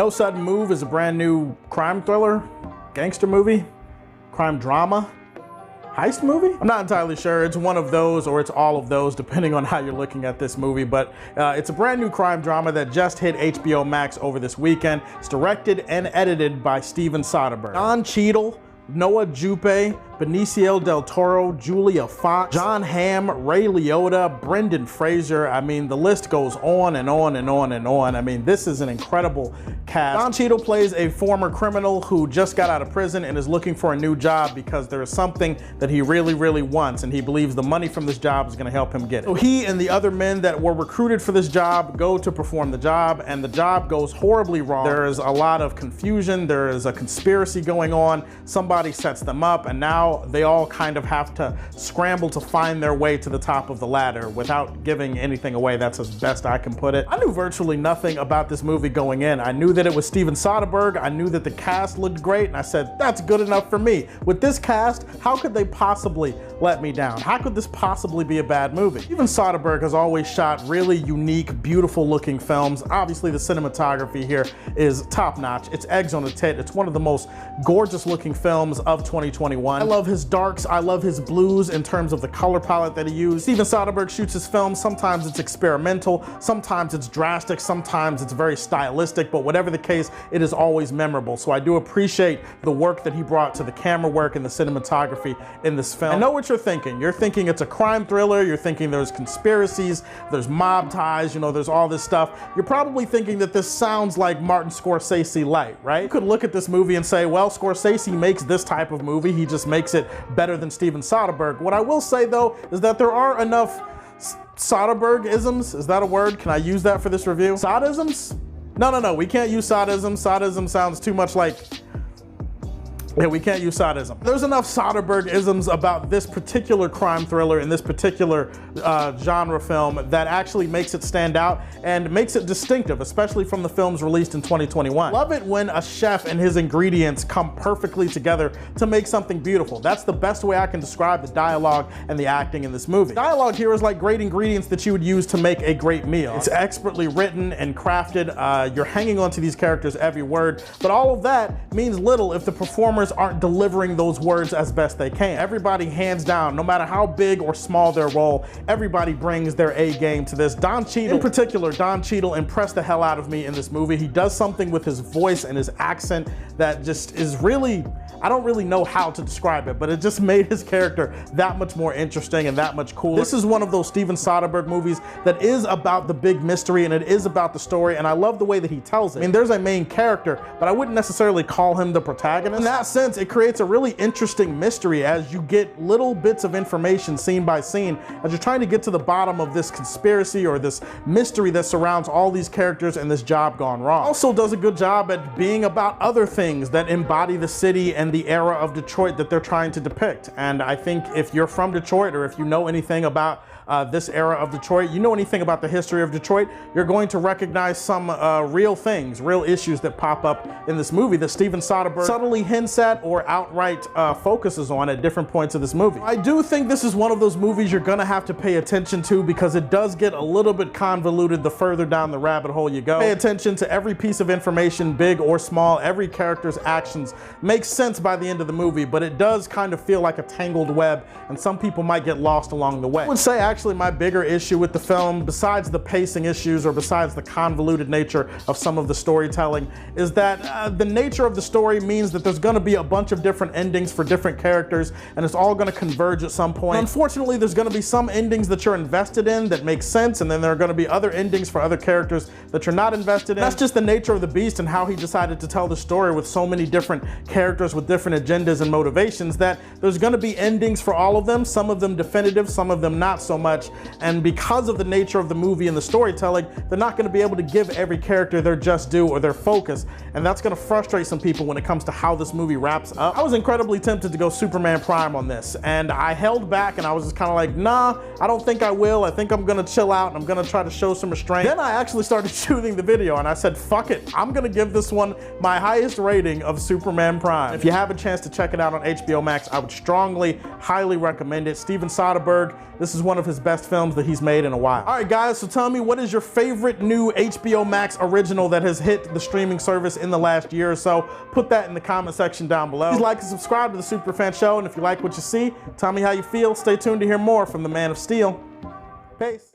No Sudden Move is a brand new crime thriller, gangster movie, crime drama, heist movie? I'm not entirely sure. It's one of those or it's all of those depending on how you're looking at this movie, but it's a brand new crime drama that just hit HBO Max over this weekend. It's directed and edited by Steven Soderberg. Don Cheadle, Noah Jupe, Benicio del Toro, Julia Fox, John Hamm, Ray Liotta, Brendan Fraser. I mean, the list goes on and on and on and on. I mean, this is an incredible cast. Don Cheadle plays a former criminal who just got out of prison and is looking for a new job because there is something that he really, really wants, and he believes the money from this job is gonna help him get it. So he and the other men that were recruited for this job go to perform the job, and the job goes horribly wrong. There is a lot of confusion. There is a conspiracy going on. Somebody sets them up, and now they all kind of have to scramble to find their way to the top of the ladder without giving anything away. That's as best I can put it. I knew virtually nothing about this movie going in. I knew that it was Steven Soderberg. I knew that the cast looked great, and I said, that's good enough for me. With this cast, how could they possibly let me down? How could this possibly be a bad movie? Steven Soderberg has always shot really unique, beautiful looking films. Obviously, the cinematography here is top notch. It's eggs on a tit. It's one of the most gorgeous looking films of 2021. I love his darks, I love his blues in terms of the color palette that he used. Steven Soderberg shoots his films. Sometimes it's experimental, sometimes it's drastic, sometimes it's very stylistic, but whatever the case, it is always memorable. So I do appreciate the work that he brought to the camera work and the cinematography in this film. I know what you're thinking. You're thinking it's a crime thriller, you're thinking there's conspiracies, there's mob ties, you know, there's all this stuff. You're probably thinking that this sounds like Martin Scorsese light, right? You could look at this movie and say, well, Scorsese makes this type of movie, he just makes it better than Steven Soderberg. What I will say though is that there are enough Soderberg-isms. Is that a word? Can I use that for this review? Sodisms? No, we can't use Sodism. Sodism sounds too much like, yeah, we can't use Sodism. There's enough Soderberg-isms about this particular crime thriller and this particular genre film that actually makes it stand out and makes it distinctive, especially from the films released in 2021. Love it when a chef and his ingredients come perfectly together to make something beautiful. That's the best way I can describe the dialogue and the acting in this movie. Dialogue here is like great ingredients that you would use to make a great meal. It's expertly written and crafted. You're hanging on to these characters every word, but all of that means little if the performers aren't delivering those words as best they can. Everybody, hands down, no matter how big or small their role, everybody brings their A game to this. Don Cheadle, in particular, Don Cheadle impressed the hell out of me in this movie. He does something with his voice and his accent that just is really, I don't really know how to describe it, but it just made his character that much more interesting and that much cooler. This is one of those Steven Soderbergh movies that is about the big mystery and it is about the story, and I love the way that he tells it. I mean, there's a main character, but I wouldn't necessarily call him the protagonist. In that sense, it creates a really interesting mystery as you get little bits of information scene by scene as you're trying to get to the bottom of this conspiracy or this mystery that surrounds all these characters and this job gone wrong. Also does a good job at being about other things that embody the city and the era of Detroit that they're trying to depict. And I think if you're from Detroit or if you know anything about this era of Detroit, you know anything about the history of Detroit, you're going to recognize some real things, real issues that pop up in this movie that Steven Soderbergh subtly hints at or outright focuses on at different points of this movie. I do think this is one of those movies you're gonna have to pay attention to because it does get a little bit convoluted the further down the rabbit hole you go. Pay attention to every piece of information, big or small, every character's actions makes sense by the end of the movie, but it does kind of feel like a tangled web and some people might get lost along the way. I would say actually my bigger issue with the film, besides the pacing issues or besides the convoluted nature of some of the storytelling, is that the nature of the story means that there's gonna be a bunch of different endings for different characters and it's all gonna converge at some point. And unfortunately, there's gonna be some endings that you're invested in that make sense, and then there are gonna be other endings for other characters that you're not invested in. That's just the nature of the beast and how he decided to tell the story with so many different characters with different agendas and motivations, that there's gonna be endings for all of them, some of them definitive, some of them not so much. And because of the nature of the movie and the storytelling, they're not gonna be able to give every character their just due or their focus. And that's gonna frustrate some people when it comes to how this movie wraps up. I was incredibly tempted to go Superman Prime on this, and I held back and I was just kind of like, nah, I don't think I will. I think I'm gonna chill out and I'm gonna try to show some restraint. Then I actually started shooting the video and I said, fuck it, I'm gonna give this one my highest rating of Superman Prime. If you have a chance to check it out on HBO Max, I would strongly, highly recommend it. Steven Soderbergh, this is one of his his best films that he's made in a while. All right, guys, so tell me, what is your favorite new HBO Max original that has hit the streaming service in the last year or so? Put that in the comment section down below. Please like and subscribe to the Superfan Show, and if you like what you see, tell me how you feel. Stay tuned to hear more from the Man of Steel. Peace.